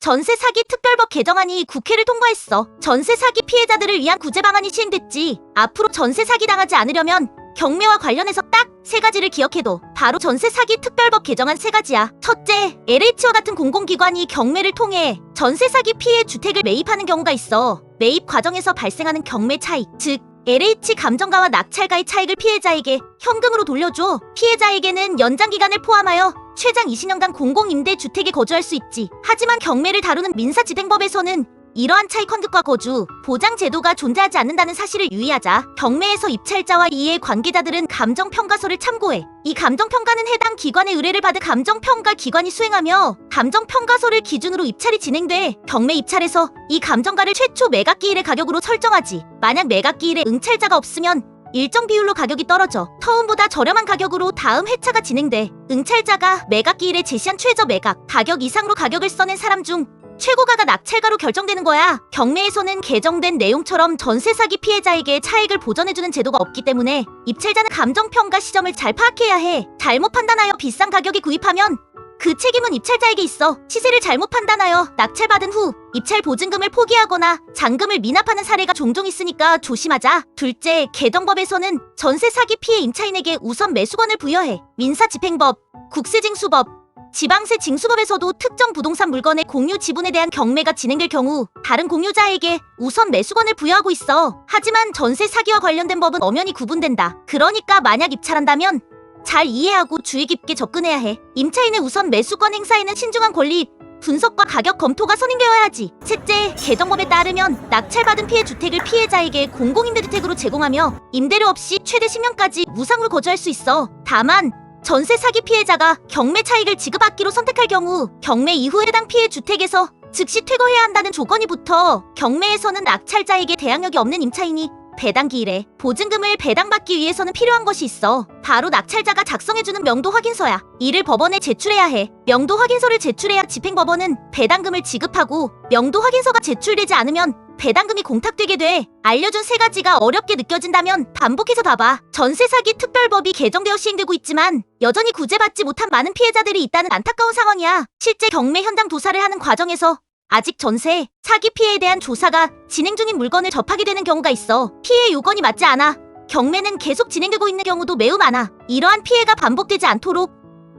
전세 사기 특별법 개정안이 국회를 통과했어. 전세 사기 피해자들을 위한 구제 방안이 시행됐지. 앞으로 전세 사기 당하지 않으려면 경매와 관련해서 딱 세 가지를 기억해둬. 바로 전세 사기 특별법 개정안 세 가지야. 첫째, LH와 같은 공공기관이 경매를 통해 전세 사기 피해 주택을 매입하는 경우가 있어. 매입 과정에서 발생하는 경매 차익, 즉 LH 감정가와 낙찰가의 차익을 피해자에게 현금으로 돌려줘. 피해자에게는 연장기간을 포함하여 최장 20년간 공공임대주택에 거주할 수 있지. 하지만 경매를 다루는 민사집행법에서는 이러한 차익 환급과 거주, 보장 제도가 존재하지 않는다는 사실을 유의하자. 경매에서 입찰자와 이해 관계자들은 감정평가서를 참고해. 이 감정평가는 해당 기관의 의뢰를 받은 감정평가 기관이 수행하며 감정평가서를 기준으로 입찰이 진행돼. 경매 입찰에서 이 감정가를 최초 매각기일의 가격으로 설정하지. 만약 매각기일에 응찰자가 없으면 일정 비율로 가격이 떨어져 처음보다 저렴한 가격으로 다음 회차가 진행돼. 응찰자가 매각기일에 제시한 최저 매각 가격 이상으로 가격을 써낸 사람 중 최고가가 낙찰가로 결정되는 거야. 경매에서는 개정된 내용처럼 전세 사기 피해자에게 차익을 보전해주는 제도가 없기 때문에 입찰자는 감정평가 시점을 잘 파악해야 해. 잘못 판단하여 비싼 가격에 구입하면 그 책임은 입찰자에게 있어. 시세를 잘못 판단하여 낙찰받은 후 입찰 보증금을 포기하거나 잔금을 미납하는 사례가 종종 있으니까 조심하자. 둘째, 개정법에서는 전세 사기 피해 임차인에게 우선 매수권을 부여해. 민사집행법, 국세징수법, 지방세 징수법에서도 특정 부동산 물건의 공유 지분에 대한 경매가 진행될 경우 다른 공유자에게 우선 매수권을 부여하고 있어. 하지만 전세 사기와 관련된 법은 엄연히 구분된다. 그러니까 만약 입찰한다면 잘 이해하고 주의 깊게 접근해야 해. 임차인의 우선 매수권 행사에는 신중한 권리 분석과 가격 검토가 선행되어야 하지. 셋째, 개정법에 따르면 낙찰받은 피해 주택을 피해자에게 공공임대주택으로 제공하며 임대료 없이 최대 10년까지 무상으로 거주할 수 있어. 다만 전세 사기 피해자가 경매 차익을 지급받기로 선택할 경우 경매 이후 해당 피해 주택에서 즉시 퇴거해야 한다는 조건이 붙어. 경매에서는 낙찰자에게 대항력이 없는 임차인이 배당기일에 보증금을 배당받기 위해서는 필요한 것이 있어. 바로 낙찰자가 작성해주는 명도 확인서야. 이를 법원에 제출해야 해. 명도 확인서를 제출해야 집행법원은 배당금을 지급하고 명도 확인서가 제출되지 않으면 배당금이 공탁되게 돼. 알려준 세 가지가 어렵게 느껴진다면 반복해서 봐봐. 전세 사기 특별법이 개정되어 시행되고 있지만 여전히 구제받지 못한 많은 피해자들이 있다는 안타까운 상황이야. 실제 경매 현장 조사를 하는 과정에서 아직 전세 사기 피해에 대한 조사가 진행 중인 물건을 접하게 되는 경우가 있어. 피해 요건이 맞지 않아 경매는 계속 진행되고 있는 경우도 매우 많아. 이러한 피해가 반복되지 않도록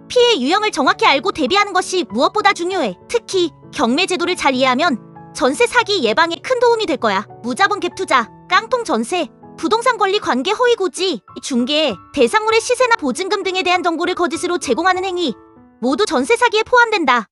피해 유형을 정확히 알고 대비하는 것이 무엇보다 중요해. 특히 경매 제도를 잘 이해하면 전세 사기 예방에 큰 도움이 될 거야. 무자본 갭 투자, 깡통 전세, 부동산 권리 관계 허위 고지, 중개, 대상물의 시세나 보증금 등에 대한 정보를 거짓으로 제공하는 행위 모두 전세 사기에 포함된다.